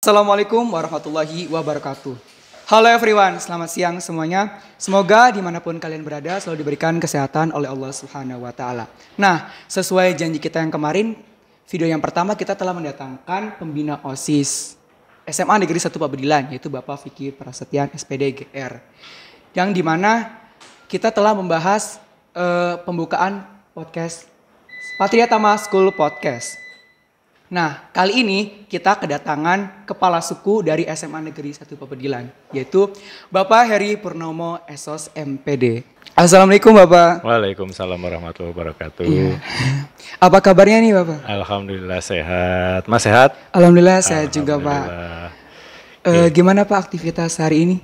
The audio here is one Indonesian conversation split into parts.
Assalamualaikum warahmatullahi wabarakatuh. Halo everyone, selamat siang semuanya. Semoga dimanapun kalian berada selalu diberikan kesehatan oleh Allah Subhanahu wa Ta'ala. Nah, sesuai janji kita yang kemarin, video yang pertama kita telah mendatangkan pembina OSIS SMA Negeri 1 Pabedilan, yaitu Bapak Fikri Prasetyan SPD GR. Yang dimana kita telah membahas pembukaan podcast Patria Tama School Podcast. Nah, kali ini kita kedatangan kepala suku dari SMA Negeri 1 Pabedilan, yaitu Bapak Heri Purnomo SOS MPD. Assalamualaikum Bapak. Waalaikumsalam warahmatullahi wabarakatuh. Iya. Apa kabarnya nih Bapak? Alhamdulillah sehat. Mas sehat? Alhamdulillah sehat juga Pak. Gimana Pak aktivitas hari ini?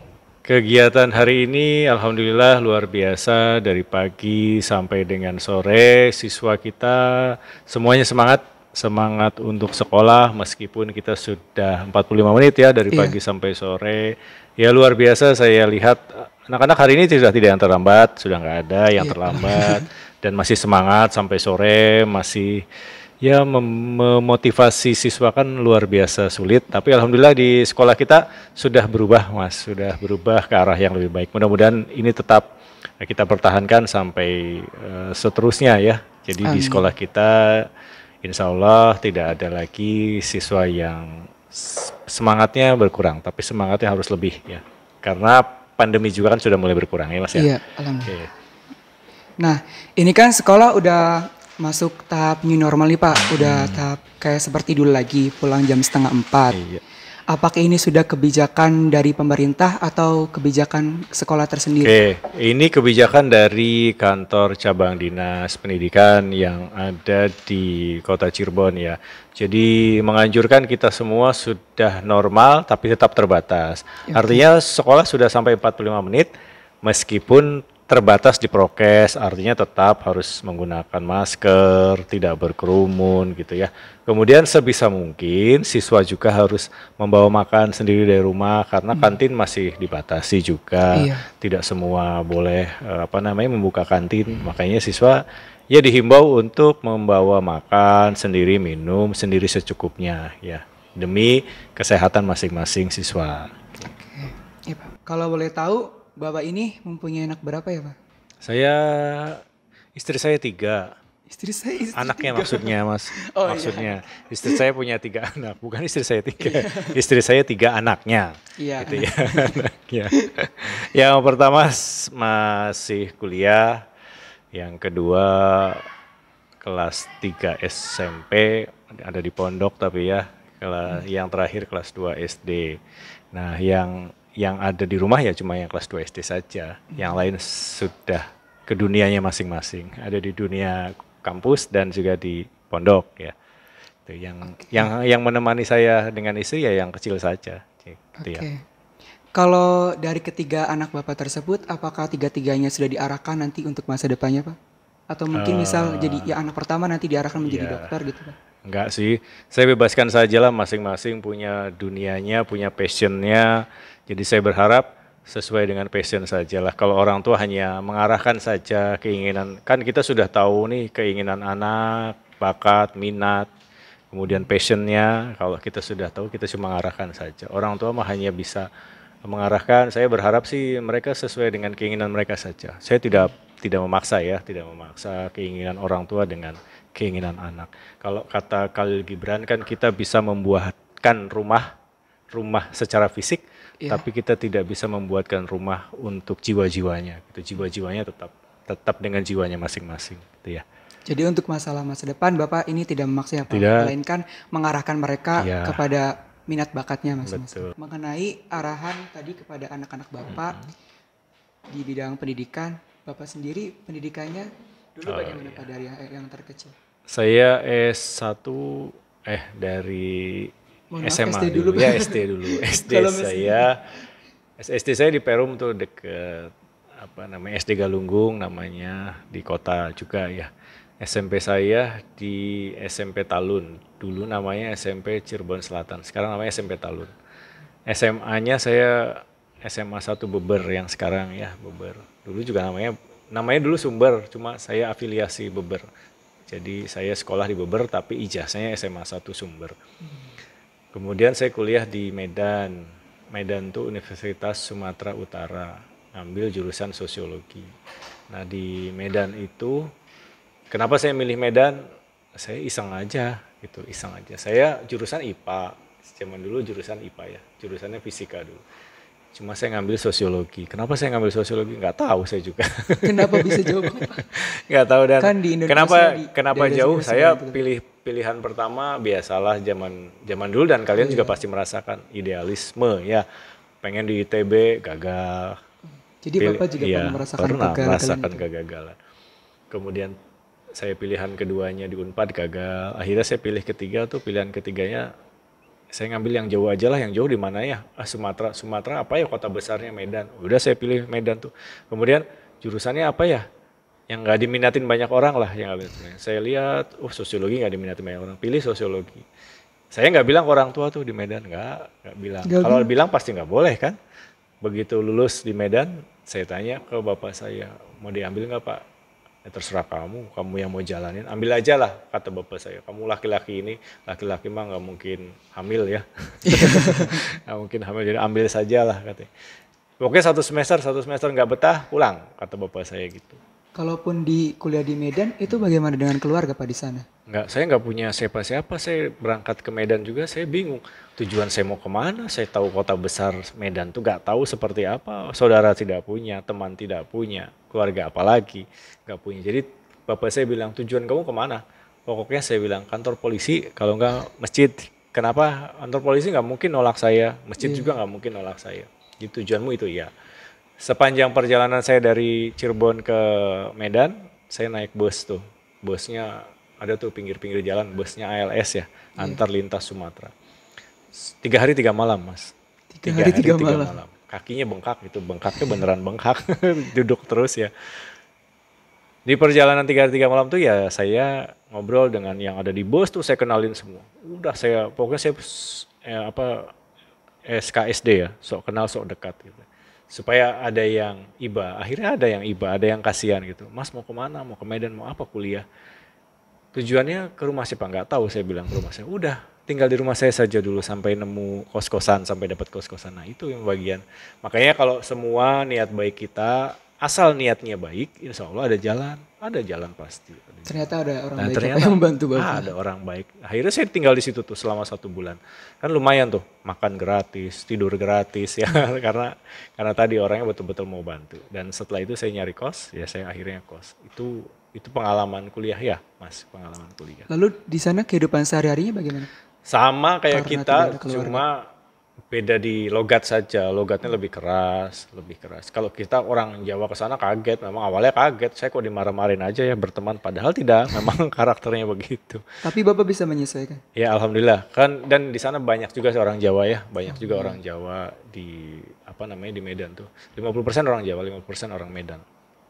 Kegiatan hari ini alhamdulillah luar biasa, dari pagi sampai dengan sore. Siswa kita semuanya semangat untuk sekolah meskipun kita sudah 45 menit ya dari pagi sampai sore. Ya luar biasa, saya lihat anak-anak hari ini sudah tidak yang terlambat, sudah nggak ada yang terlambat dan masih semangat sampai sore, masih ya memotivasi siswa. Kan luar biasa sulit, tapi alhamdulillah di sekolah kita sudah berubah Mas, sudah berubah ke arah yang lebih baik. Mudah-mudahan ini tetap kita pertahankan sampai seterusnya ya. Jadi di sekolah kita insya Allah tidak ada lagi siswa yang semangatnya berkurang, tapi semangatnya harus lebih ya. Karena pandemi juga kan sudah mulai berkurang ya Mas ya. Iya, alhamdulillah. Nah, ini kan sekolah udah masuk tahap new normal nih Pak, udah tahap kayak seperti dulu lagi, pulang jam 3:30. Iya. Apakah ini sudah kebijakan dari pemerintah atau kebijakan sekolah tersendiri? Oke, ini kebijakan dari kantor cabang dinas pendidikan yang ada di kota Cirebon ya. Jadi menganjurkan kita semua sudah normal tapi tetap terbatas. Artinya sekolah sudah sampai 45 menit meskipun terbatas di prokes, artinya tetap harus menggunakan masker, tidak berkerumun gitu ya. Kemudian sebisa mungkin siswa juga harus membawa makan sendiri dari rumah karena kantin masih dibatasi juga. Tidak semua boleh membuka kantin. Makanya siswa ya dihimbau untuk membawa makan sendiri, minum sendiri secukupnya ya, demi kesehatan masing-masing siswa. Iya, Pak. Kalau boleh tahu Bapak ini mempunyai anak berapa ya Pak? Istri saya 3. Istri anaknya 3. Maksudnya Mas. Maksudnya istri saya punya 3 anak, bukan istri saya 3. Istri saya 3 anaknya. Iya. Gitu ya. Anaknya. Yang pertama masih kuliah, yang kedua kelas 3 SMP, ada di pondok tapi ya. Yang terakhir kelas 2 SD. Nah, yang ada di rumah ya cuma yang kelas 2 SD saja. Yang lain sudah ke dunianya masing-masing. Ada di dunia kampus dan juga di pondok ya. Itu yang menemani saya dengan istri ya yang kecil saja. Gitu ya. Kalau dari ketiga anak Bapak tersebut, apakah tiga-tiganya sudah diarahkan nanti untuk masa depannya Pak? Atau mungkin misal jadi ya anak pertama nanti diarahkan menjadi dokter gitu Pak? Enggak sih, saya bebaskan saja lah, masing-masing punya dunianya, punya passionnya. Jadi saya berharap sesuai dengan passion saja lah. Kalau orang tua hanya mengarahkan saja keinginan, kan kita sudah tahu nih keinginan anak, bakat, minat, kemudian passionnya. Kalau kita sudah tahu, kita cuma mengarahkan saja. Orang tua mah hanya bisa mengarahkan. Saya berharap sih mereka sesuai dengan keinginan mereka saja. Saya tidak memaksa ya, tidak memaksa keinginan orang tua dengan keinginan anak. Kalau kata Khalil Gibran kan kita bisa membuatkan rumah secara fisik, tapi kita tidak bisa membuatkan rumah untuk jiwa-jiwanya. Gitu. Jiwa-jiwanya tetap dengan jiwanya masing-masing, gitu ya. Jadi untuk masalah masa depan Bapak ini tidak memaksa ya Pak, melainkan mengarahkan mereka kepada minat bakatnya masing-masing. Mengenai arahan tadi kepada anak-anak Bapak di bidang pendidikan, Bapak sendiri pendidikannya dulu bagaimana Pak dari yang terkecil? Saya S1 dari SMA SD dulu. Ya SD dulu. SD saya di Perum tuh deket SD Galunggung namanya, di kota juga ya. SMP saya di SMP Talun. Dulu namanya SMP Cirebon Selatan. Sekarang namanya SMP Talun. SMA-nya saya SMA 1 Beber yang sekarang ya Beber. Dulu juga namanya dulu Sumber, cuma saya afiliasi Beber. Jadi saya sekolah di Beber tapi ijazahnya SMA 1 Sumber. Kemudian saya kuliah di Medan. Medan tuh Universitas Sumatera Utara, ngambil jurusan sosiologi. Nah di Medan itu, kenapa saya milih Medan? Saya iseng aja gitu, iseng aja. Saya jurusan IPA, zaman dulu jurusan IPA ya, jurusannya fisika dulu. Cuma saya ngambil sosiologi. Kenapa saya ngambil sosiologi? Nggak tahu saya juga. Kenapa bisa jauh Bapak? Nggak tahu dan Kan di Indonesia kenapa daerah jauh? sini Saya seperti itu. pilihan pertama biasalah zaman dulu dan kalian juga pasti merasakan idealisme ya. Pengen di ITB gagal. Jadi Bapak juga Iya, pernah merasakan pernah kegagalan merasakan itu. kegagalan. Kemudian saya pilihan keduanya di Unpad gagal. Akhirnya saya pilih ketiga tuh pilihan ketiganya saya ngambil yang jauh aja lah. Yang jauh di mana ya? Sumatera. Sumatera apa ya kota besarnya Medan. Udah saya pilih Medan tuh. Kemudian jurusannya apa ya? Yang nggak diminatin banyak orang lah yang nggak. Saya lihat, sosiologi nggak diminatin banyak orang. Pilih sosiologi. Saya nggak bilang ke orang tua tuh di Medan, nggak bilang. Nggak Kalau bilang. bilang pasti nggak boleh kan. Begitu lulus di Medan, saya tanya ke bapak saya, mau diambil nggak Pak? Ya, terserah kamu yang mau jalanin, ambil aja lah kata bapak saya. Kamu laki-laki ini, laki-laki mah nggak mungkin hamil ya, nggak mungkin hamil, jadi ambil saja lah katanya. Pokoknya satu semester nggak betah, pulang kata bapak saya gitu. Kalaupun di kuliah di Medan itu bagaimana dengan keluarga Pak di sana? Saya nggak punya siapa-siapa, saya berangkat ke Medan juga, saya bingung. Tujuan saya mau kemana, saya tahu kota besar Medan tuh nggak tahu seperti apa, saudara tidak punya, teman tidak punya, keluarga apalagi nggak punya. Jadi bapak saya bilang, tujuan kamu kemana? Pokoknya saya bilang, kantor polisi, kalau nggak masjid. Kenapa? Kantor polisi nggak mungkin nolak saya, masjid juga nggak mungkin nolak saya. Jadi tujuanmu itu ya. Sepanjang perjalanan saya dari Cirebon ke Medan, saya naik bus tuh. Busnya ada tuh pinggir-pinggir jalan, busnya ALS ya, antar lintas Sumatera. 3 hari 3 malam mas. 3 hari 3 malam. Kakinya bengkak itu, bengkaknya beneran bengkak, duduk terus ya. Di perjalanan 3 hari 3 malam tuh ya saya ngobrol dengan yang ada di bus tuh, saya kenalin semua. Udah pokoknya saya SKSD ya, sok kenal sok dekat gitu. Supaya ada yang iba, akhirnya ada yang iba, ada yang kasihan gitu. Mas mau kemana, mau ke Medan, mau apa kuliah? Tujuannya ke rumah siapa nggak tahu, saya bilang ke rumah saya. Udah, tinggal di rumah saya saja dulu sampai nemu kos-kosan, sampai dapat kos-kosan. Nah itu yang bagian. Makanya kalau semua niat baik kita, asal niatnya baik, insya Allah ada jalan pasti. Ternyata ada orang Nah, baik ternyata yang membantu Bapak. ada orang baik. Akhirnya saya tinggal di situ tuh selama 1 bulan. Kan lumayan tuh, makan gratis, tidur gratis ya, karena tadi orangnya betul-betul mau bantu. Dan setelah itu saya nyari kos, ya saya akhirnya kos. Itu pengalaman kuliah ya, Mas, pengalaman kuliah. Lalu di sana kehidupan sehari-harinya bagaimana? Sama kayak Karena kita, tidak ada keluarga. cuma beda di logat saja. Logatnya lebih keras, lebih keras. Kalau kita orang Jawa ke sana kaget, memang awalnya kaget. Saya kok dimarah-marahin aja ya berteman, padahal tidak, memang karakternya begitu. Tapi Bapak bisa menyesuaikan. Ya alhamdulillah kan, dan di sana banyak juga orang Jawa ya, banyak juga orang Jawa di di Medan tuh. 50% orang Jawa, 50% orang Medan.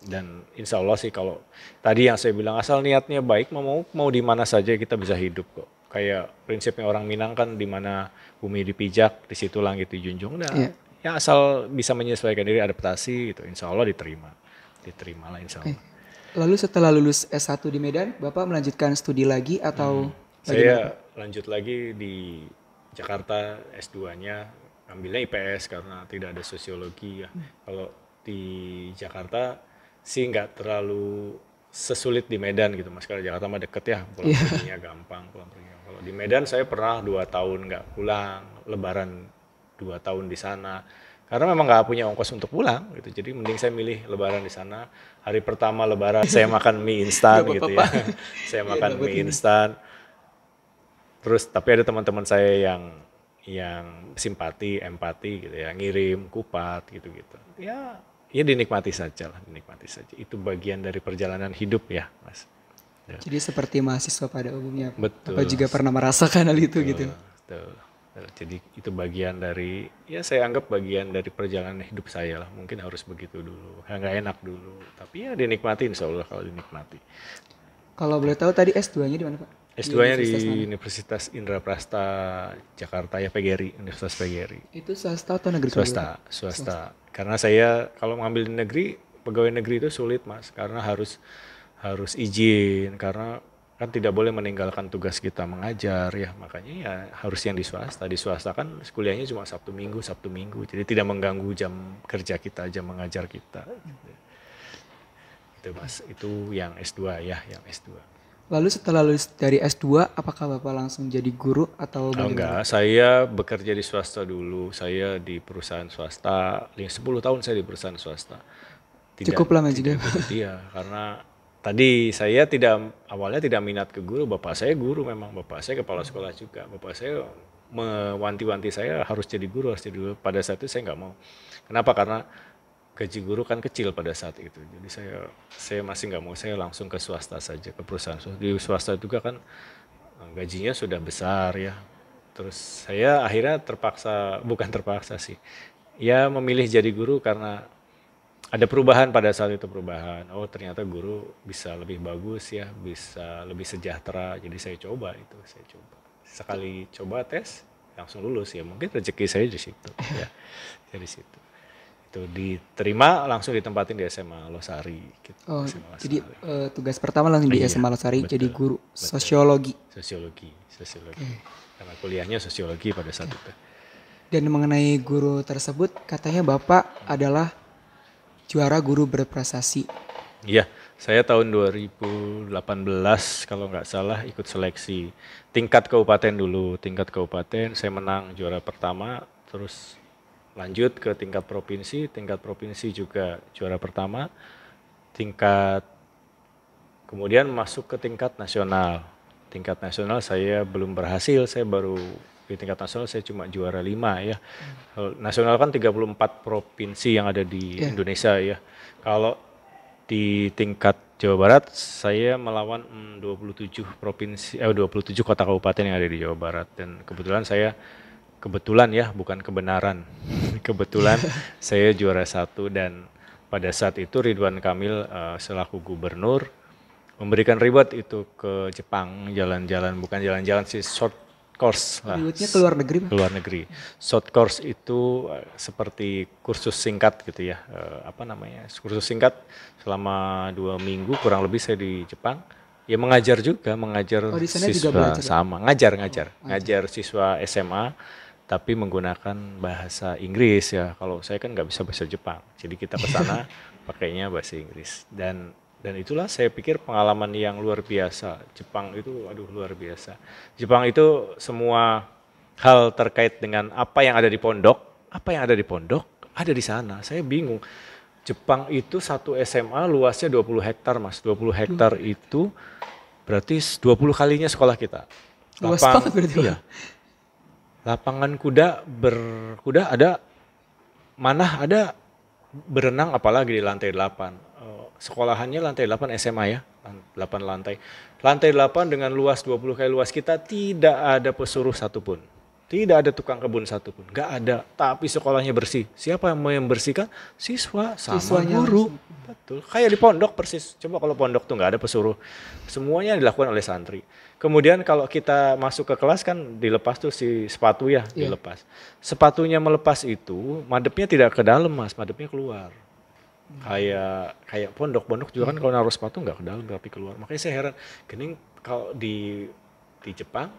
Dan insya Allah sih kalau tadi yang saya bilang asal niatnya baik, mau di mana saja kita bisa hidup kok. Kayak prinsipnya orang Minang kan, di mana bumi dipijak, di situ langit dijunjung. Nah, Iya. ya asal bisa menyesuaikan diri, adaptasi gitu, insya Allah diterima lah insya Allah. Lalu setelah lulus S1 di Medan, Bapak melanjutkan studi lagi atau bagaimana? Saya lanjut lagi di Jakarta S2-nya, ambilnya IPS karena tidak ada sosiologi ya. Kalau di Jakarta sih nggak terlalu sesulit di Medan gitu mas, karena Jakarta mah deket ya, pulang perginya gampang, pulang perginya. Kalau di Medan saya pernah 2 tahun nggak pulang, lebaran 2 tahun di sana. Karena memang nggak punya ongkos untuk pulang gitu, jadi mending saya milih lebaran di sana. Hari pertama lebaran saya makan mie instan gitu ya, saya makan mie instan. Terus tapi ada teman-teman saya yang simpati, empati gitu ya, ngirim kupat gitu-gitu. Ya dinikmati saja lah, dinikmati saja. Itu bagian dari perjalanan hidup ya, Mas. Ya. Jadi seperti mahasiswa pada umumnya. Betul. Bapak juga pernah merasakan hal itu gitu. Betul. Jadi itu bagian dari, ya saya anggap bagian dari perjalanan hidup saya lah. Mungkin harus begitu dulu. Nggak enak dulu, tapi ya dinikmati insya Allah kalau dinikmati. Kalau boleh tahu tadi S2-nya di mana Pak? S2-nya di Universitas Indraprasta Jakarta ya, PGRI, Universitas PGRI. Itu swasta atau negeri? Swasta. Karena saya kalau mengambil di negeri, pegawai negeri itu sulit mas, karena harus izin, karena kan tidak boleh meninggalkan tugas kita mengajar ya, makanya ya harus yang di swasta. Di swasta kan kuliahnya cuma Sabtu Minggu, jadi tidak mengganggu jam kerja kita, jam mengajar kita. Itu Mas, itu yang S2 ya, yang S2. Lalu setelah lulus dari S2, apakah Bapak langsung jadi guru atau Oh, bagaimana? enggak, saya bekerja di swasta dulu. Saya di perusahaan swasta, 10 tahun saya di perusahaan swasta. Cukup lama juga. Iya, karena tadi saya awalnya tidak minat ke guru. Bapak saya guru memang, bapak saya kepala sekolah juga. Bapak saya mewanti-wanti saya harus jadi guru, harus jadi guru. Pada saat itu saya nggak mau. Kenapa? Karena gaji guru kan kecil pada saat itu. Jadi saya masih nggak mau, saya langsung ke swasta saja, ke perusahaan. Di swasta juga kan gajinya sudah besar ya. Terus saya akhirnya bukan terpaksa sih. Ya memilih jadi guru karena ada perubahan pada saat itu, perubahan. Oh ternyata guru bisa lebih bagus ya, bisa lebih sejahtera. Jadi saya coba. Sekali coba tes, langsung lulus ya. Mungkin rezeki saya di situ ya, dari situ. Itu diterima langsung ditempatin di SMA Losari. Gitu. Oh, SMA Losari. jadi tugas pertama langsung di SMA Losari jadi guru sosiologi. Sosiologi. Karena kuliahnya sosiologi pada saat itu. Dan mengenai guru tersebut, katanya Bapak adalah juara guru berprestasi. Iya, saya tahun 2018 kalau nggak salah ikut seleksi tingkat kabupaten dulu. Tingkat kabupaten saya menang juara pertama, terus lanjut ke tingkat provinsi juga juara pertama, kemudian masuk ke tingkat nasional. Tingkat nasional saya belum berhasil, saya baru di tingkat nasional saya cuma juara 5 ya. Nasional kan 34 provinsi yang ada di Indonesia ya. Kalau di tingkat Jawa Barat saya melawan 27 kota kabupaten yang ada di Jawa Barat, dan kebetulan ya, bukan kebenaran. Kebetulan saya juara 1, dan pada saat itu Ridwan Kamil selaku gubernur memberikan reward itu ke Jepang, bukan jalan-jalan sih, short course lah. Rewardnya ke luar negeri, Pak? Ke luar negeri. Short course itu seperti kursus singkat gitu ya, kursus singkat selama 2 minggu kurang lebih saya di Jepang. Ya mengajar di sana siswa juga sama, ngajar siswa SMA, tapi menggunakan bahasa Inggris ya. Kalau saya kan nggak bisa bahasa Jepang, jadi kita ke sana pakainya bahasa Inggris. Dan itulah saya pikir pengalaman yang luar biasa. Jepang itu luar biasa. Jepang itu semua hal terkait dengan apa yang ada di pondok ada di sana. Saya bingung. Jepang itu satu SMA luasnya 20 hektar Mas. 20 hektar itu berarti 20 kalinya sekolah kita. Luas banget berarti. Iya. Lapangan berkuda ada, manah ada, berenang apalagi di lantai 8. Sekolahannya lantai 8 SMA ya, 8 lantai. Lantai 8 dengan luas 20 kali luas kita, tidak ada pesuruh satupun. Tidak ada tukang kebun satupun, nggak ada. Tapi sekolahnya bersih. Siapa yang membersihkan? Siswa sama guru. Betul. Kayak di pondok persis. Coba kalau pondok tuh nggak ada pesuruh. Semuanya dilakukan oleh santri. Kemudian kalau kita masuk ke kelas kan dilepas tuh si sepatu ya, dilepas. Sepatunya melepas itu, madepnya tidak ke dalam Mas, madepnya keluar. Kayak pondok juga kan kalau naruh sepatu nggak ke dalam tapi keluar. Makanya saya heran, gini kalau di Jepang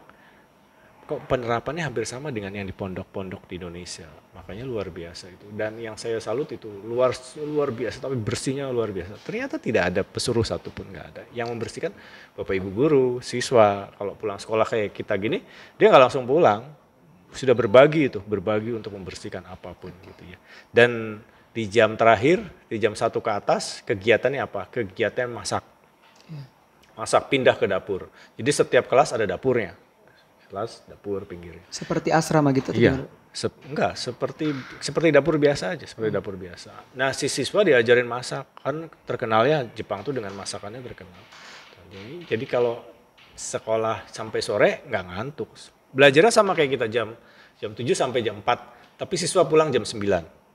kok penerapannya hampir sama dengan yang di pondok-pondok di Indonesia. Makanya luar biasa itu. Dan yang saya salut itu luar biasa, tapi bersihnya luar biasa. Ternyata tidak ada pesuruh satupun, nggak ada. Yang membersihkan Bapak Ibu guru, siswa. Kalau pulang sekolah kayak kita gini, dia nggak langsung pulang, sudah berbagi untuk membersihkan apapun gitu ya. Dan di jam terakhir, di jam 1 ke atas, kegiatannya apa? Kegiatan masak. Masak, pindah ke dapur. Jadi setiap kelas ada dapurnya. Kelas, dapur, pinggir. Seperti asrama gitu? Iya, enggak, seperti dapur biasa aja, seperti dapur biasa. Nah, si siswa diajarin masak, kan terkenalnya Jepang tuh dengan masakannya terkenal. Jadi kalau sekolah sampai sore nggak ngantuk. Belajarnya sama kayak kita jam 7 sampai jam 4, tapi siswa pulang jam 9.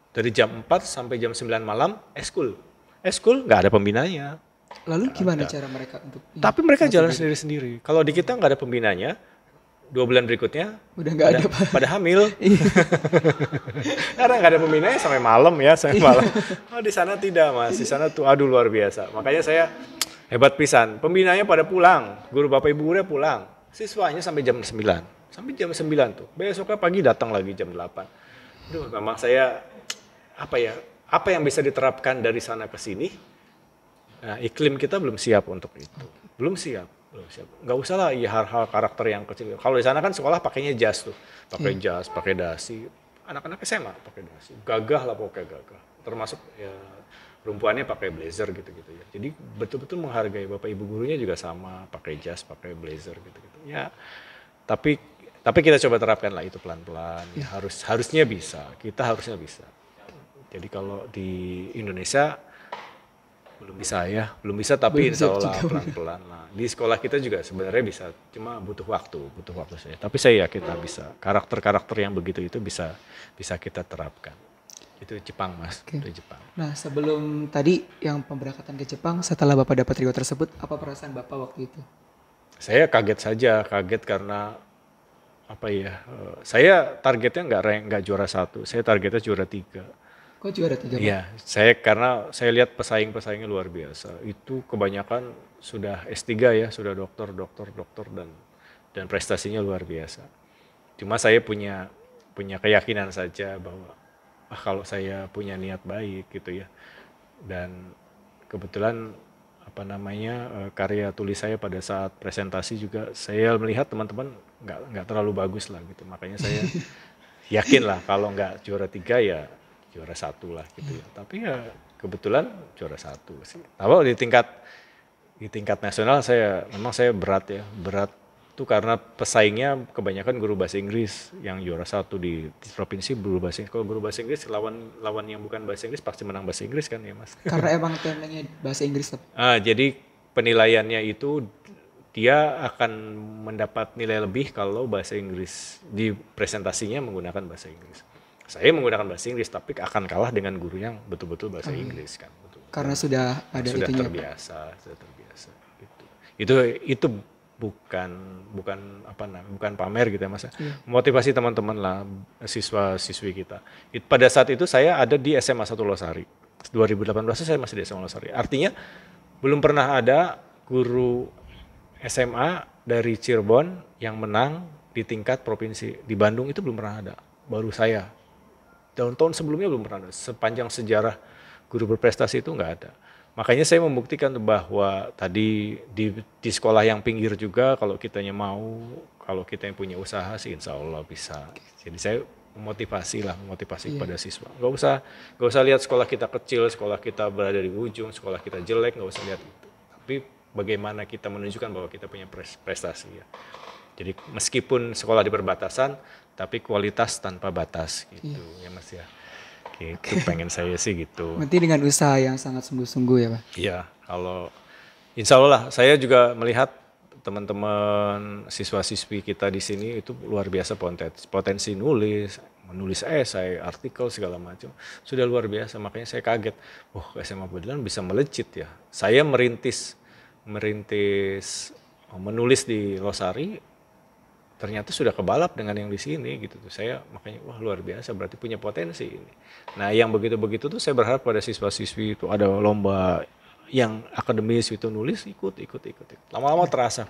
Dari jam 4 sampai jam 9 malam, eskul nggak ada pembinanya. Lalu gimana cara mereka untuk? Tapi mereka jalan sendiri-sendiri. Kalau di kita nggak ada pembinanya, 2 bulan berikutnya udah nggak ada pada hamil. Karena nggak ada pembinanya sampai malam. Oh di sana tidak Mas, di sana tuh luar biasa. Makanya saya Hebat pisan. Pembinanya pada pulang, guru bapak ibu gurunya pulang. Siswanya sampai jam 9. Sampai jam 9 tuh. Besoknya pagi datang lagi jam 8. Aduh, memang saya apa yang bisa diterapkan dari sana ke sini? Nah, iklim kita belum siap untuk itu. Belum siap. Nggak usah lah ya hal-hal karakter yang kecil. Kalau di sana kan sekolah pakainya jas tuh. Pakai jas, pakai dasi. Anak-anak SMA pakai dasi. Gagah lah pokoknya gagah. Termasuk ya perempuannya pakai blazer gitu-gitu ya. Jadi betul-betul menghargai bapak ibu gurunya juga sama, pakai jas, pakai blazer gitu-gitu. Ya, tapi kita coba terapkan lah itu pelan-pelan. Ya, harusnya bisa. Kita harusnya bisa. Jadi kalau di Indonesia belum bisa tapi insya Allah pelan-pelan. Nah, di sekolah kita juga sebenarnya bisa, cuma butuh waktu saya. Tapi saya yakin lah bisa. Karakter-karakter yang begitu itu bisa kita terapkan. Itu Jepang mas, itu Jepang. Nah sebelum tadi yang pemberangkatan ke Jepang, setelah Bapak dapat reward tersebut, apa perasaan Bapak waktu itu? Saya kaget karena saya targetnya nggak juara 1, saya targetnya juara 3. Kok juara 3? Iya, karena saya lihat pesaingnya luar biasa. Itu kebanyakan sudah S3 ya, sudah doktor dan prestasinya luar biasa. Cuma saya punya keyakinan saja bahwa kalau saya punya niat baik gitu ya. Dan kebetulan karya tulis saya pada saat presentasi juga saya melihat teman-teman nggak terlalu bagus lah gitu. Makanya saya yakin lah kalau nggak juara 3 ya juara 1 lah gitu ya. Tapi ya kebetulan juara 1 sih. Kalau di tingkat nasional memang saya berat tuh karena pesaingnya kebanyakan guru bahasa Inggris yang juara 1 di provinsi guru bahasa Inggris. Kalau guru bahasa Inggris lawan yang bukan bahasa Inggris pasti menang bahasa Inggris kan ya mas. Karena emang temanya bahasa Inggris. Jadi penilaiannya itu dia akan mendapat nilai lebih kalau bahasa Inggris di presentasinya menggunakan bahasa Inggris. Saya menggunakan bahasa Inggris tapi akan kalah dengan guru yang betul-betul bahasa Inggris kan. Betul. Karena sudah ada sudah itunya. terbiasa gitu. Itu bukan pamer gitu ya mas. Motivasi teman-teman lah siswa-siswi kita. Pada saat itu saya ada di SMA 1 Losari. 2018 saya masih di SMA Losari. Artinya belum pernah ada guru SMA dari Cirebon yang menang di tingkat provinsi. Di Bandung itu belum pernah ada. Baru saya. Tahun-tahun sebelumnya belum pernah ada. Sepanjang sejarah guru berprestasi itu nggak ada. Makanya saya membuktikan bahwa tadi di sekolah yang pinggir juga kalau kitanya mau, kalau kita yang punya usaha sih insya Allah bisa. Jadi saya memotivasi kepada siswa. Nggak usah lihat sekolah kita kecil, sekolah kita berada di ujung, sekolah kita jelek, nggak usah lihat itu. Tapi bagaimana kita menunjukkan bahwa kita punya prestasi ya. Jadi meskipun sekolah di perbatasan, tapi kualitas tanpa batas gitu ya mas ya. Gitu pengen saya sih gitu. Berarti dengan usaha yang sangat sungguh-sungguh ya Pak? Iya, kalau insya Allah saya juga melihat teman-teman siswa-siswi kita di sini itu luar biasa potensi menulis esai, artikel segala macam sudah luar biasa. Makanya saya kaget, SMA Badilan bisa melejit ya. Saya merintis menulis di Losari ternyata sudah kebalap dengan yang di sini gitu tuh. Saya makanya luar biasa berarti punya potensi ini. Nah, yang begitu-begitu tuh saya berharap pada siswa-siswi itu ada lomba yang akademis itu nulis ikut. Lama-lama terasa.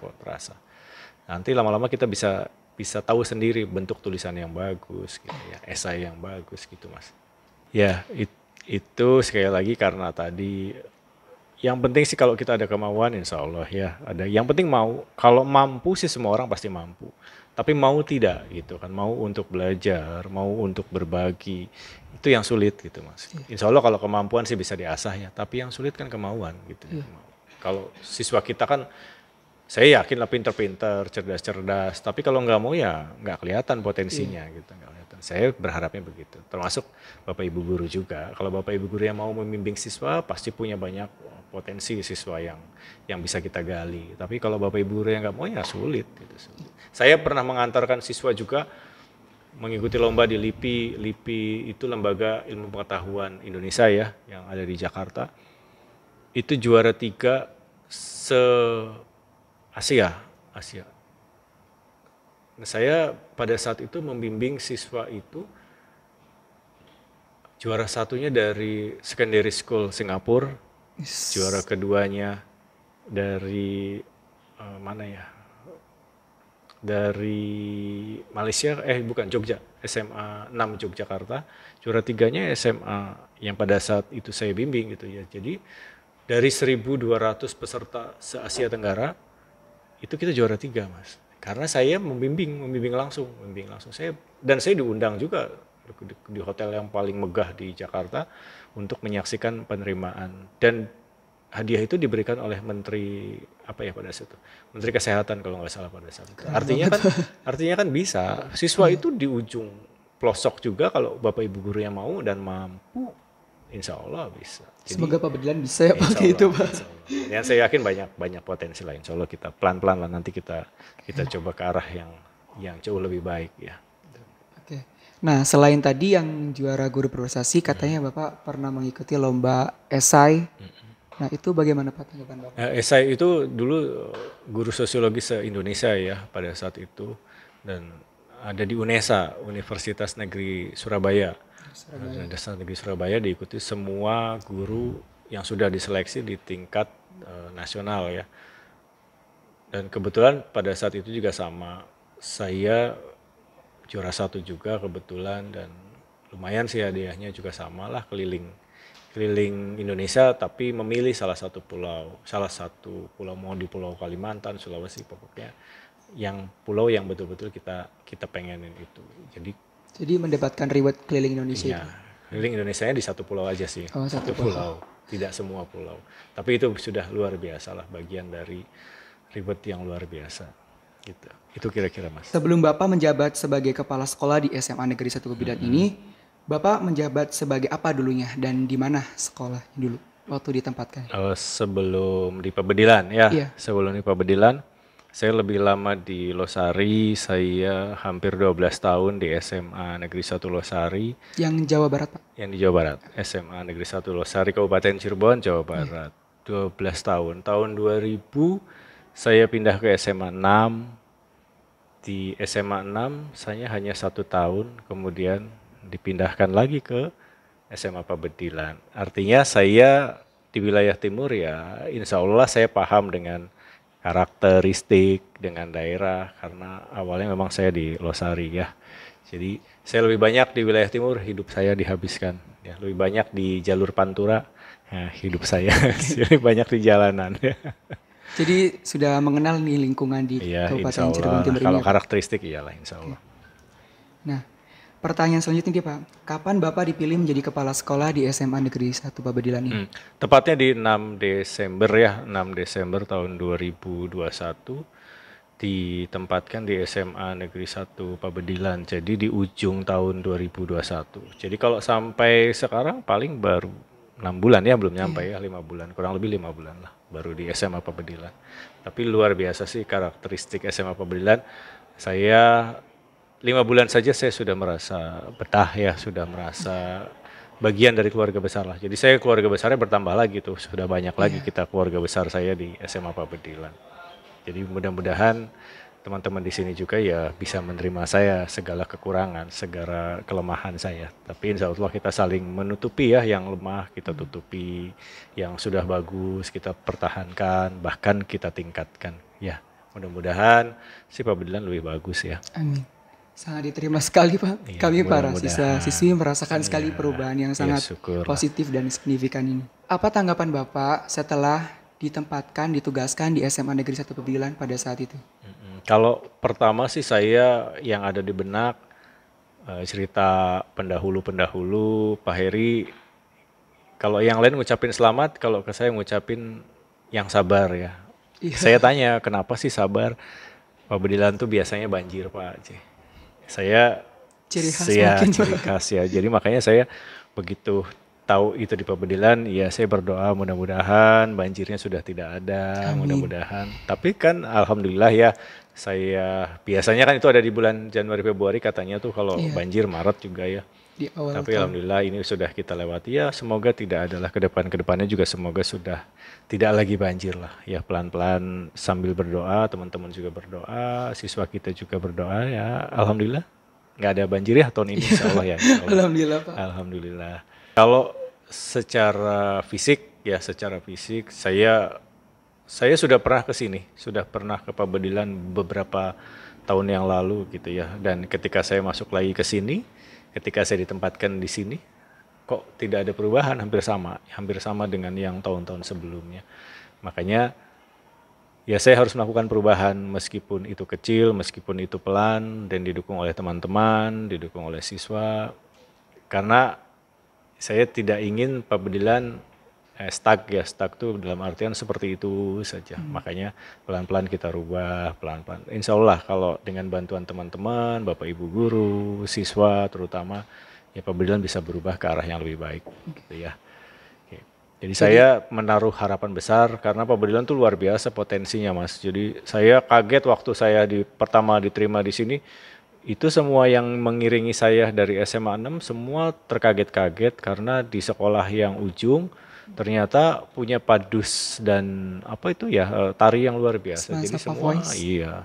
Nanti lama-lama kita bisa tahu sendiri bentuk tulisan yang bagus gitu ya, esai yang bagus gitu Mas. Ya, itu sekali lagi karena tadi yang penting sih kalau kita ada kemauan insya Allah ya ada. Yang penting mau, kalau mampu sih semua orang pasti mampu. Tapi mau tidak gitu kan, mau untuk belajar, mau untuk berbagi, itu yang sulit gitu Mas. Insya Allah kalau kemampuan sih bisa diasah ya, tapi yang sulit kan kemauan gitu. Kalau siswa kita kan, saya yakin lah pinter-pinter, cerdas-cerdas, tapi kalau nggak mau ya nggak kelihatan potensinya gitu, nggak kelihatan. Saya berharapnya begitu, termasuk Bapak Ibu guru juga. Kalau Bapak Ibu guru yang mau membimbing siswa, pasti punya banyak potensi siswa yang bisa kita gali. Tapi kalau Bapak Ibu guru yang nggak mau ya sulit gitu. Saya pernah mengantarkan siswa juga mengikuti lomba di LIPI. LIPI itu Lembaga Ilmu Pengetahuan Indonesia ya, yang ada di Jakarta. Itu juara 3 se-Asia. Nah, saya pada saat itu membimbing siswa itu juara 1-nya dari secondary school Singapura, juara keduanya dari mana ya? Dari Malaysia, bukan, Jogja, SMA 6 Yogyakarta. Juara 3-nya SMA yang pada saat itu saya bimbing gitu ya. Jadi dari 1.200 peserta se-Asia Tenggara itu kita juara 3, Mas. Karena saya membimbing langsung saya, dan saya diundang juga di hotel yang paling megah di Jakarta untuk menyaksikan penerimaan, dan hadiah itu diberikan oleh Menteri apa ya pada saat itu, Menteri Kesehatan kalau nggak salah pada saat itu. Artinya kan bisa siswa itu di ujung pelosok juga, kalau Bapak Ibu guru yang mau dan mampu, insya Allah bisa. Jadi, semoga Pak Bedilan bisa ya pakai itu, Pak. Ya, saya yakin banyak potensi lah. Insya Allah kita pelan-pelan lah nanti kita coba ke arah yang jauh lebih baik ya. Oke. Nah, selain tadi yang juara guru prestasi, katanya Bapak pernah mengikuti lomba esai. Nah, itu bagaimana Pak tanggapan Bapak? Esai itu dulu guru sosiologi se-Indonesia ya pada saat itu, dan ada di UNESA, Universitas Negeri Surabaya. Universitas Negeri Surabaya diikuti semua guru yang sudah diseleksi di tingkat nasional ya. Dan kebetulan pada saat itu juga sama, saya juara 1 juga kebetulan, dan lumayan sih hadiahnya juga sama lah, keliling Indonesia, tapi memilih salah satu pulau mau di Pulau Kalimantan, Sulawesi, pokoknya yang pulau yang betul-betul kita pengenin itu. Jadi mendapatkan reward keliling Indonesia. Iya, keliling Indonesia-nya di satu pulau aja sih. Oh, satu pulau. Tidak semua pulau. Tapi itu sudah luar biasa lah, bagian dari reward yang luar biasa. Gitu. Itu kira-kira, Mas. Sebelum Bapak menjabat sebagai kepala sekolah di SMA Negeri 1 Pebidan ini, Bapak menjabat sebagai apa dulunya dan di mana sekolah dulu waktu ditempatkan? Sebelum di Pabedilan ya. Iya. Sebelum di Pabedilan, saya lebih lama di Losari. Saya hampir 12 tahun di SMA Negeri 1 Losari. Yang Jawa Barat, Pak? Yang di Jawa Barat. SMA Negeri 1 Losari, Kabupaten Cirebon, Jawa Barat. 12 tahun. Tahun 2000 saya pindah ke SMA 6. Di SMA 6 saya hanya 1 tahun, kemudian dipindahkan lagi ke SMA Pabedilan. Artinya saya di wilayah timur ya, insya Allah saya paham dengan karakteristik, dengan daerah, karena awalnya memang saya di Losari ya. Jadi saya lebih banyak di wilayah timur, hidup saya dihabiskan. Ya, lebih banyak di jalur Pantura, ya, hidup saya lebih banyak di jalanan. Jadi sudah mengenal nih lingkungan di Kabupaten Cirebon Timur ini. Kalau karakteristik iyalah, insya Allah. Nah, pertanyaan selanjutnya Pak, kapan Bapak dipilih menjadi kepala sekolah di SMA Negeri 1 Pabedilan ini? Tepatnya di 6 Desember ya, 6 Desember tahun 2021 ditempatkan di SMA Negeri 1 Pabedilan, jadi di ujung tahun 2021. Jadi kalau sampai sekarang paling baru 6 bulan ya, belum nyampe ya 5 bulan, kurang lebih 5 bulan lah baru di SMA Pabedilan. Tapi luar biasa sih karakteristik SMA Pabedilan. Saya 5 bulan saja saya sudah merasa betah ya, sudah merasa bagian dari keluarga besar lah. Jadi saya keluarga besarnya bertambah lagi tuh, sudah banyak lagi kita keluarga besar saya di SMA Pabedilan. Jadi mudah-mudahan teman-teman di sini juga ya bisa menerima saya segala kekurangan, segala kelemahan saya. Tapi insya Allah kita saling menutupi ya, yang lemah kita tutupi, yang sudah bagus kita pertahankan, bahkan kita tingkatkan. Ya, mudah-mudahan si Pabedilan lebih bagus ya. Amin. Sangat diterima sekali Pak. Ya, kami para siswa-siswi merasakan sekali perubahan yang sangat positif dan signifikan ini. Apa tanggapan Bapak setelah ditugaskan di SMA Negeri 1 Pabedilan pada saat itu? Kalau pertama sih saya yang ada di benak cerita pendahulu Pak Heri. Kalau yang lain ngucapin selamat, kalau ke saya ngucapin yang sabar ya. Iya. Saya tanya kenapa sih sabar? Pabedilan tuh biasanya banjir Pak. Saya ciri khas ya. Jadi makanya saya begitu tahu itu di Pabedilan, ya saya berdoa mudah-mudahan banjirnya sudah tidak ada, mudah-mudahan. Tapi kan alhamdulillah ya, saya biasanya kan itu ada di bulan Januari Februari katanya tuh kalau banjir Maret juga ya. Tapi alhamdulillah ini sudah kita lewati ya, semoga tidak adalah kedepannya juga semoga sudah tidak lagi banjir lah ya, pelan-pelan sambil berdoa, teman-teman juga berdoa, siswa kita juga berdoa ya, alhamdulillah nggak ada banjir ya tahun ini insya Allah ya. Insya Allah. Alhamdulillah Pak. Alhamdulillah. Kalau secara fisik saya Saya sudah pernah ke sini, sudah pernah ke Pabedilan beberapa tahun yang lalu gitu ya. Dan ketika saya masuk lagi ke sini, ketika saya ditempatkan di sini, kok tidak ada perubahan, hampir sama dengan yang tahun-tahun sebelumnya. Makanya ya saya harus melakukan perubahan meskipun itu kecil, meskipun itu pelan dan didukung oleh teman-teman, didukung oleh siswa. Karena saya tidak ingin Pabedilan stuck tuh dalam artian seperti itu saja. Makanya pelan-pelan kita rubah, pelan-pelan. Insya Allah kalau dengan bantuan teman-teman, Bapak Ibu guru, siswa terutama, ya Pabedilan bisa berubah ke arah yang lebih baik. Gitu ya. Oke. Jadi saya menaruh harapan besar karena Pabedilan tuh luar biasa potensinya Mas. Jadi saya kaget waktu saya pertama diterima di sini, itu semua yang mengiringi saya dari SMA 6 semua terkaget-kaget karena di sekolah yang ujung ternyata punya padus dan apa itu ya tari yang luar biasa. Jadi Sapa semua Voice.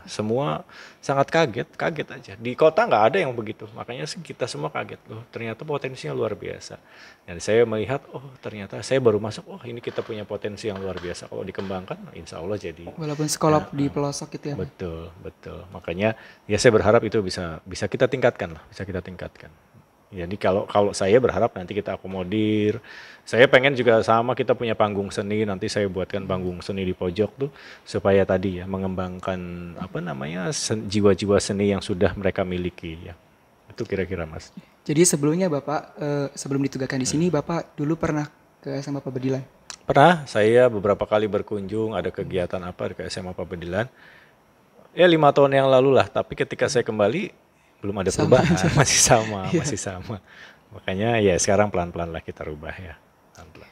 semua sangat kaget aja. Di kota nggak ada yang begitu, makanya kita semua kaget loh. Ternyata potensinya luar biasa. Dan saya melihat ternyata saya baru masuk, ini kita punya potensi yang luar biasa. Kalau dikembangkan, insya Allah jadi. Walaupun sekolah di pelosok gitu ya. Betul, betul. Makanya ya saya berharap itu bisa kita tingkatkan lah, bisa kita tingkatkan. Jadi kalau saya berharap nanti kita akomodir. Saya pengen juga sama kita punya panggung seni, nanti saya buatkan panggung seni di pojok tuh supaya tadi ya mengembangkan apa namanya jiwa-jiwa seni yang sudah mereka miliki ya. Itu kira-kira Mas. Jadi sebelumnya Bapak, sebelum ditugaskan di sini, Bapak dulu pernah ke SMA Pabedilan? Pernah saya beberapa kali berkunjung ada kegiatan apa ke SMA Pabedilan. Ya 5 tahun yang lalu lah, tapi ketika saya kembali belum ada perubahan, masih sama. Makanya ya sekarang pelan-pelan lah kita rubah ya. Pelan-pelan.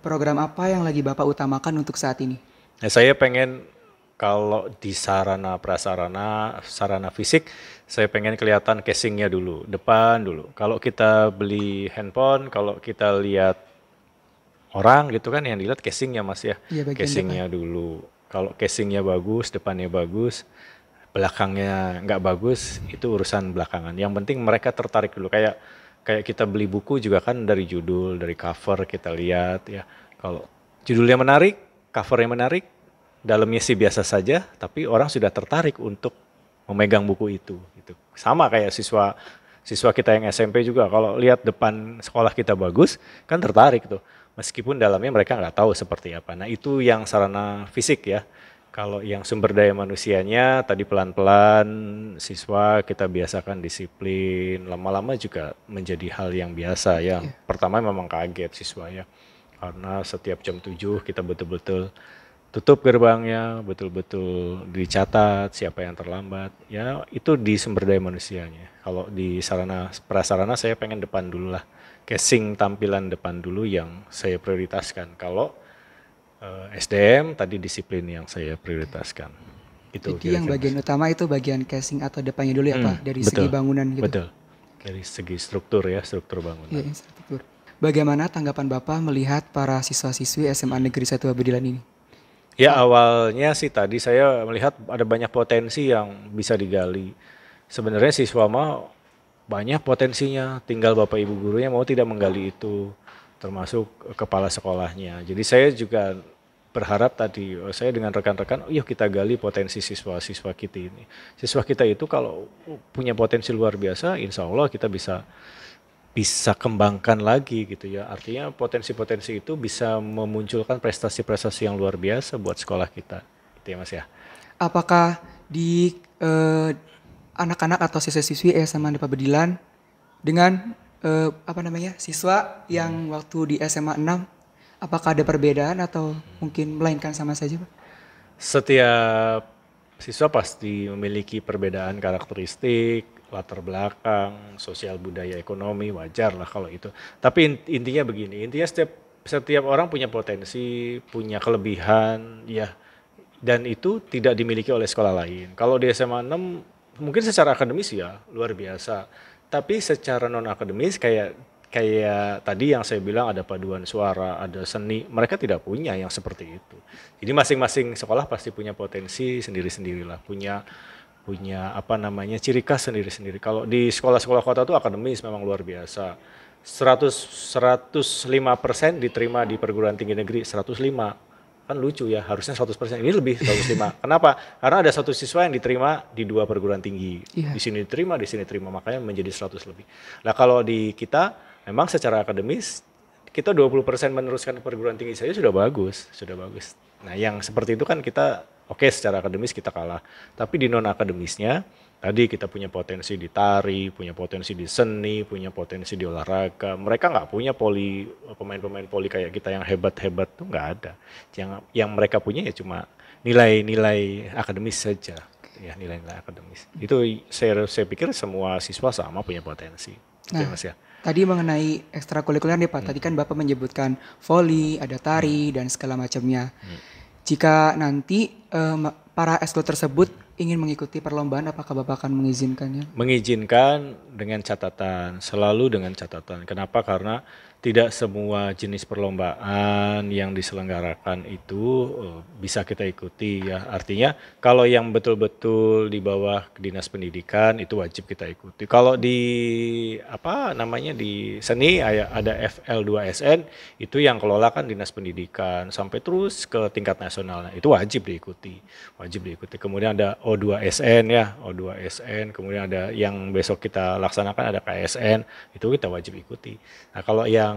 Program apa yang lagi Bapak utamakan untuk saat ini? Ya, saya pengen kalau di sarana prasarana, sarana fisik, saya pengen kelihatan casingnya dulu, depan dulu. Kalau kita beli handphone, kalau kita lihat orang gitu kan yang dilihat casingnya Mas ya, Iya, bagian casingnya dulu. Kalau casingnya bagus, depannya bagus, belakangnya nggak bagus, itu urusan belakangan. Yang penting mereka tertarik dulu. Kayak kita beli buku juga kan dari judul, dari cover kita lihat ya. Kalau judulnya menarik, covernya menarik, dalamnya sih biasa saja, tapi orang sudah tertarik untuk memegang buku itu. Gitu. Sama kayak siswa kita yang SMP juga, kalau lihat depan sekolah kita bagus, kan tertarik tuh. Meskipun dalamnya mereka nggak tahu seperti apa. Nah itu yang sarana fisik ya. Kalau yang sumber daya manusianya tadi pelan-pelan siswa kita biasakan disiplin, lama-lama juga menjadi hal yang biasa ya. Pertama memang kaget siswa ya, karena setiap jam 7 kita betul-betul tutup gerbangnya, betul-betul dicatat siapa yang terlambat. Ya itu di sumber daya manusianya. Kalau di sarana prasarana saya pengen depan dulu lah, casing tampilan depan dulu yang saya prioritaskan. Kalau SDM tadi disiplin yang saya prioritaskan. Itu Jadi yang bagian utama itu bagian casing atau depannya dulu ya Pak, dari segi bangunan gitu. Betul. Dari segi struktur ya, struktur bangunan. Iya, infrastruktur. Bagaimana tanggapan Bapak melihat para siswa-siswi SMA Negeri 1 Pabedilan ini? Ya awalnya sih tadi saya melihat ada banyak potensi yang bisa digali. Sebenarnya siswa mah banyak potensinya, tinggal Bapak Ibu gurunya mau tidak menggali itu, termasuk kepala sekolahnya. Jadi saya juga berharap tadi saya dengan rekan-rekan, yuk kita gali potensi siswa-siswa kita ini. Siswa kita itu kalau punya potensi luar biasa, insya Allah kita bisa kembangkan lagi gitu ya. Artinya potensi-potensi itu bisa memunculkan prestasi-prestasi yang luar biasa buat sekolah kita. Gitu ya Mas ya. Apakah di anak-anak atau siswa-siswi SMA Negeri Pabedilan dengan siswa yang waktu di SMA 6, apakah ada perbedaan atau mungkin melainkan sama saja Pak? Setiap siswa pasti memiliki perbedaan karakteristik, latar belakang, sosial budaya ekonomi, wajar lah kalau itu. Tapi intinya begini, intinya setiap orang punya potensi, punya kelebihan, ya, dan itu tidak dimiliki oleh sekolah lain. Kalau di SMA 6 mungkin secara akademis ya luar biasa, tapi secara non akademis kayak tadi yang saya bilang ada paduan suara, ada seni, mereka tidak punya yang seperti itu. Jadi masing-masing sekolah pasti punya potensi sendiri-sendirilah, punya apa namanya ciri khas sendiri-sendiri. Kalau di sekolah-sekolah kota itu akademis memang luar biasa. 105% diterima di perguruan tinggi negeri, 105. Kan lucu ya, harusnya 100%, ini lebih 105. Kenapa? Karena ada satu siswa yang diterima di 2 perguruan tinggi. Iya. Di sini diterima, makanya menjadi 100 lebih. Nah kalau di kita, memang secara akademis, kita 20% meneruskan perguruan tinggi saja sudah bagus, Nah yang seperti itu kan kita, oke, secara akademis kita kalah. Tapi di non-akademisnya, tadi kita punya potensi di tari, punya potensi di seni, punya potensi di olahraga. Mereka nggak punya pemain-pemain poli kayak kita yang hebat-hebat tuh nggak ada. Yang mereka punya ya cuma nilai-nilai akademis saja. Ya, nilai-nilai akademis. Itu saya pikir semua siswa sama punya potensi. Nah, Mas ya. Tadi mengenai ekstrakurikuler nih Pak, tadi kan Bapak menyebutkan voli, ada tari, dan segala macamnya. Jika nanti para ekskul tersebut ingin mengikuti perlombaan, apakah Bapak akan mengizinkannya? Mengizinkan dengan catatan, selalu dengan catatan. Kenapa? Karena tidak semua jenis perlombaan yang diselenggarakan itu bisa kita ikuti ya. Artinya kalau yang betul-betul di bawah Dinas Pendidikan itu wajib kita ikuti. Kalau di di seni ada FL2SN itu yang kelola kan Dinas Pendidikan sampai terus ke tingkat nasional. Nah, itu wajib diikuti. Kemudian ada O2SN ya, O2SN, kemudian ada yang besok kita laksanakan ada KSN, itu kita wajib ikuti. Nah, kalau yang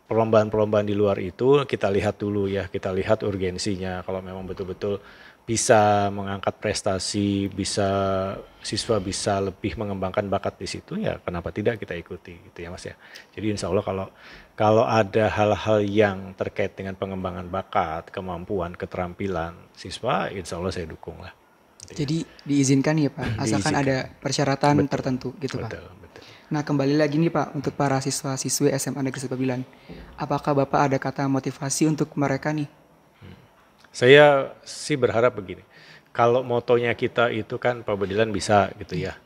perlombaan-perlombaan di luar itu kita lihat dulu ya, kita lihat urgensinya. Kalau memang betul-betul bisa mengangkat prestasi, siswa bisa lebih mengembangkan bakat di situ ya, kenapa tidak kita ikuti gitu ya Mas ya. Jadi insya Allah kalau ada hal-hal yang terkait dengan pengembangan bakat, kemampuan, keterampilan siswa, insya Allah saya dukung lah. Jadi diizinkan ya Pak, asalkan ada persyaratan tertentu gitu Pak. Betul. Nah kembali lagi nih Pak, untuk para siswa-siswi SMA Negeri 1 Pabelan, apakah Bapak ada kata motivasi untuk mereka nih? Saya sih berharap begini, kalau motonya kita itu kan Pabedilan bisa gitu ya,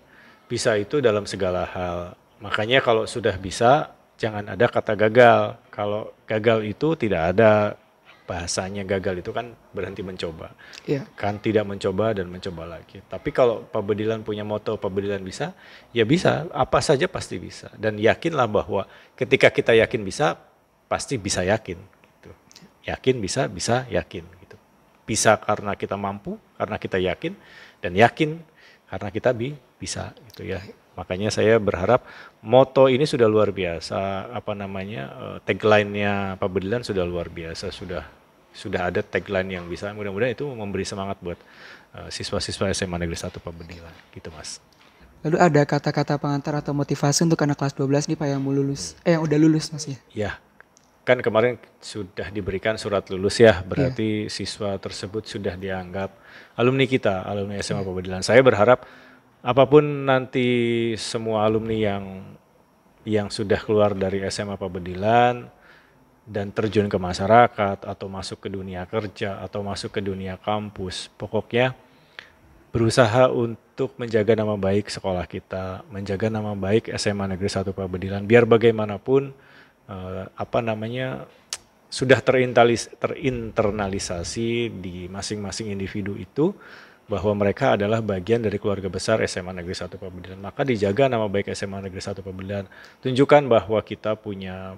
bisa itu dalam segala hal. Makanya kalau sudah bisa, jangan ada kata gagal. Kalau gagal itu tidak ada bahasanya, gagal itu kan berhenti mencoba. Iya. Kan tidak mencoba dan mencoba lagi. Tapi kalau Pabedilan punya moto Pabedilan bisa, ya bisa, apa saja pasti bisa. Dan yakinlah bahwa ketika kita yakin bisa, pasti bisa yakin. Gitu. Yakin bisa yakin. Gitu. Bisa karena kita mampu, karena kita yakin, dan yakin karena kita bisa gitu ya. Makanya saya berharap moto ini sudah luar biasa, tagline-nya Pabedilan sudah luar biasa, sudah ada tagline yang bisa, mudah-mudahan itu memberi semangat buat siswa-siswa SMA Negeri 1 Pabedilan gitu Mas. Lalu ada kata-kata pengantar atau motivasi untuk anak kelas 12 nih Pak yang mau lulus, yang udah lulus Mas ya? Ya, kan kemarin sudah diberikan surat lulus ya, berarti siswa tersebut sudah dianggap alumni kita, alumni SMA Pabedilan. Saya berharap apapun nanti semua alumni yang sudah keluar dari SMA Pabedilan dan terjun ke masyarakat atau masuk ke dunia kerja atau masuk ke dunia kampus, pokoknya berusaha untuk menjaga nama baik sekolah kita, menjaga nama baik SMA Negeri 1 Pabedilan, biar bagaimanapun sudah terinternalisasi di masing-masing individu itu bahwa mereka adalah bagian dari keluarga besar SMA Negeri 1 Pabedilan. Maka dijaga nama baik SMA Negeri 1 Pabedilan. Tunjukkan bahwa kita punya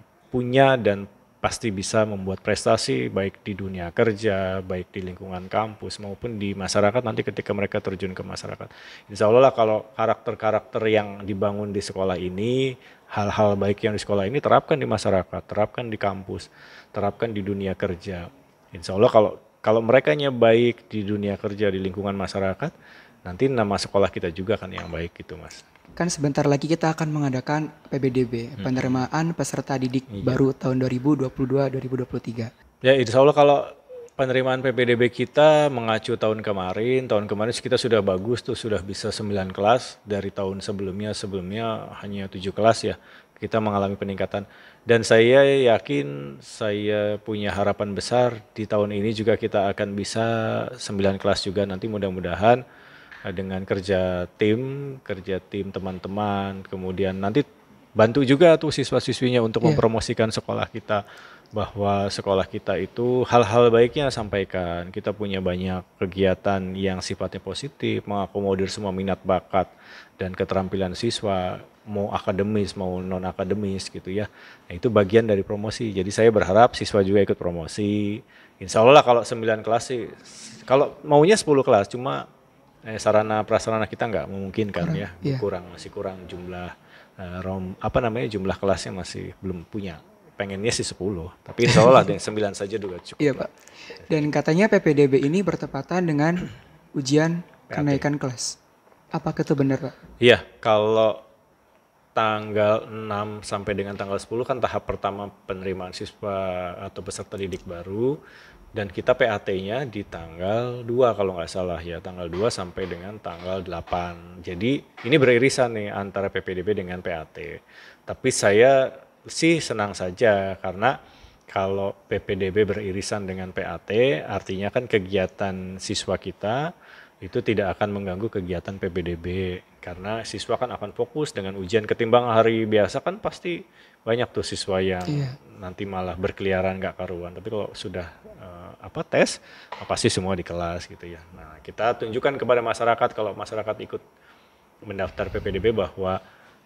dan pasti bisa membuat prestasi baik di dunia kerja, baik di lingkungan kampus maupun di masyarakat nanti ketika mereka terjun ke masyarakat. Insya Allah lah kalau karakter-karakter yang dibangun di sekolah ini, hal-hal baik yang di sekolah ini terapkan di masyarakat, terapkan di kampus, terapkan di dunia kerja. Insya Allah kalau merekanya baik di dunia kerja, di lingkungan masyarakat, nanti nama sekolah kita juga kan yang baik gitu Mas. Kan sebentar lagi kita akan mengadakan PBDB, penerimaan peserta didik baru tahun 2022-2023. Ya insya Allah kalau penerimaan PPDB kita mengacu tahun kemarin kita sudah bagus tuh, sudah bisa 9 kelas dari tahun sebelumnya hanya 7 kelas ya, kita mengalami peningkatan. Dan saya yakin, saya punya harapan besar di tahun ini juga kita akan bisa 9 kelas juga nanti mudah-mudahan dengan kerja tim teman-teman, kemudian nanti bantu juga tuh siswa-siswinya untuk mempromosikan sekolah kita bahwa sekolah kita itu hal-hal baiknya sampaikan. Kita punya banyak kegiatan yang sifatnya positif, mengakomodir semua minat bakat dan keterampilan siswa, mau akademis mau non akademis gitu ya. Nah, itu bagian dari promosi. Jadi saya berharap siswa juga ikut promosi. Insya Allah lah kalau 9 kelas sih, kalau maunya 10 kelas, cuma sarana prasarana kita nggak memungkinkan Kurang, ya, iya. masih kurang jumlah jumlah kelasnya masih belum punya. Pengennya sih 10, tapi insya Allah dengan 9 saja juga cukup. Iya, Pak. Dan katanya PPDB ini bertepatan dengan ujian PAT. kenaikan kelas. Apakah itu benar, Pak? Iya, kalau tanggal 6 sampai dengan tanggal 10 kan tahap pertama penerimaan siswa atau peserta didik baru, dan kita PAT-nya di tanggal 2 kalau nggak salah ya, tanggal 2 sampai dengan tanggal 8. Jadi ini beririsan nih antara PPDB dengan PAT. Tapi saya sih senang saja karena kalau PPDB beririsan dengan PAT artinya kan kegiatan siswa kita itu tidak akan mengganggu kegiatan PPDB karena siswa kan akan fokus dengan ujian, ketimbang hari biasa kan pasti banyak tuh siswa yang nanti malah berkeliaran nggak karuan. Tapi kalau sudah tes pasti semua di kelas gitu ya. Nah, kita tunjukkan kepada masyarakat, kalau masyarakat ikut mendaftar PPDB, bahwa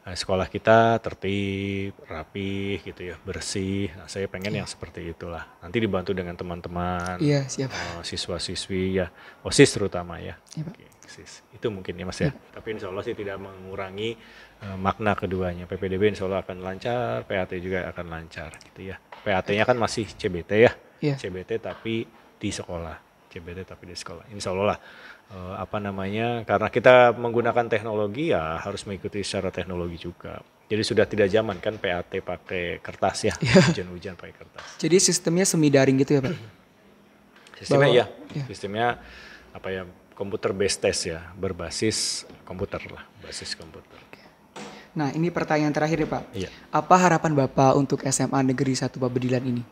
sekolah kita tertib, rapih gitu ya, bersih. Nah, saya pengen yang seperti itulah. Nanti dibantu dengan teman-teman, Iya, siap. siswa-siswi ya, OSIS terutama ya. Iya, Pak. Oke, OSIS. Itu mungkin ya Mas ya. Tapi insya Allah sih tidak mengurangi makna keduanya. PPDB insya Allah akan lancar, PAT juga akan lancar gitu ya. PAT-nya kan masih CBT ya, Iya. CBT tapi di sekolah. CBT tapi di sekolah. Insya Allah lah. Karena kita menggunakan teknologi ya harus mengikuti secara teknologi juga. Jadi sudah tidak zaman kan PAT pakai kertas ya, ujian-ujian pakai kertas. Jadi sistemnya semi daring gitu ya, Pak? Sistemnya sistemnya komputer based test ya, berbasis komputer lah, basis komputer. Nah, ini pertanyaan terakhir ya, Pak. Iya. Apa harapan Bapak untuk SMA Negeri 1 Pabedilan ini?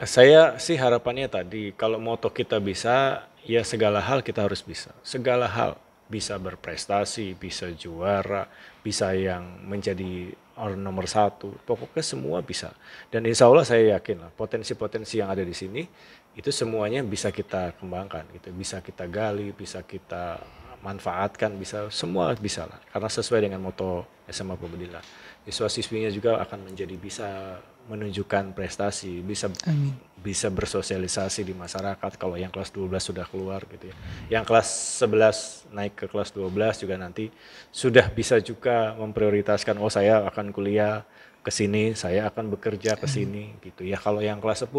Saya sih harapannya tadi, kalau moto kita bisa, ya segala hal kita harus bisa. Segala hal, bisa berprestasi, bisa juara, bisa yang menjadi orang nomor 1. Pokoknya semua bisa. Dan insya Allah saya yakin lah, potensi-potensi yang ada di sini, itu semuanya bisa kita kembangkan, gitu. Bisa kita gali, bisa kita manfaatkan, semua bisa lah. Karena sesuai dengan moto SMA Pabedilan. Siswa-siswinya juga akan menjadi bisa menunjukkan prestasi, bisa bersosialisasi di masyarakat. Kalau yang kelas 12 sudah keluar gitu ya. Yang kelas 11 naik ke kelas 12 juga nanti sudah bisa juga memprioritaskan, oh saya akan kuliah ke sini, saya akan bekerja ke sini gitu ya. Kalau yang kelas 10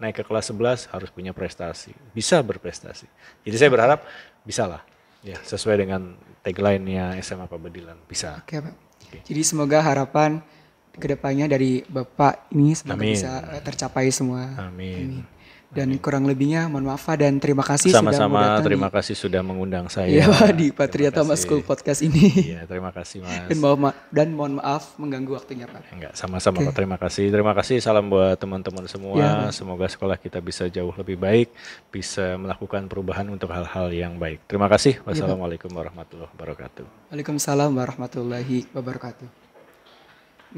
naik ke kelas 11 harus punya prestasi, bisa berprestasi. Jadi saya berharap bisa lah. Ya, sesuai dengan tagline-nya SMA Pabedilan, bisa. Oke, Pak. Jadi semoga harapan kedepannya dari Bapak ini semoga bisa tercapai semua. Amin. Dan kurang lebihnya mohon maaf dan terima kasih sudah mau Sama-sama, datang terima kasih sudah mengundang saya. Iya, Pak, di Patria Thomas School Podcast ini. Iya, terima kasih Mas. Dan mohon maaf mengganggu waktunya, Pak. Enggak, sama-sama kok. Terima kasih. Terima kasih. Salam buat teman-teman semua. Semoga sekolah kita bisa jauh lebih baik, bisa melakukan perubahan untuk hal-hal yang baik. Terima kasih. Wassalamualaikum warahmatullahi wabarakatuh. Waalaikumsalam warahmatullahi wabarakatuh.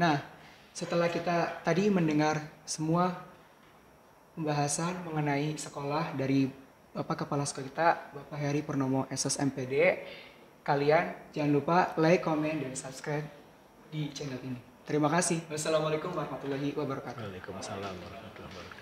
Nah, setelah kita tadi mendengar semua pembahasan mengenai sekolah dari Bapak Kepala Sekolah kita, Bapak Heri Purnomo SS MPD, kalian jangan lupa like, komen, dan subscribe di channel ini. Terima kasih. Wassalamualaikum warahmatullahi wabarakatuh. Waalaikumsalam warahmatullahi wabarakatuh.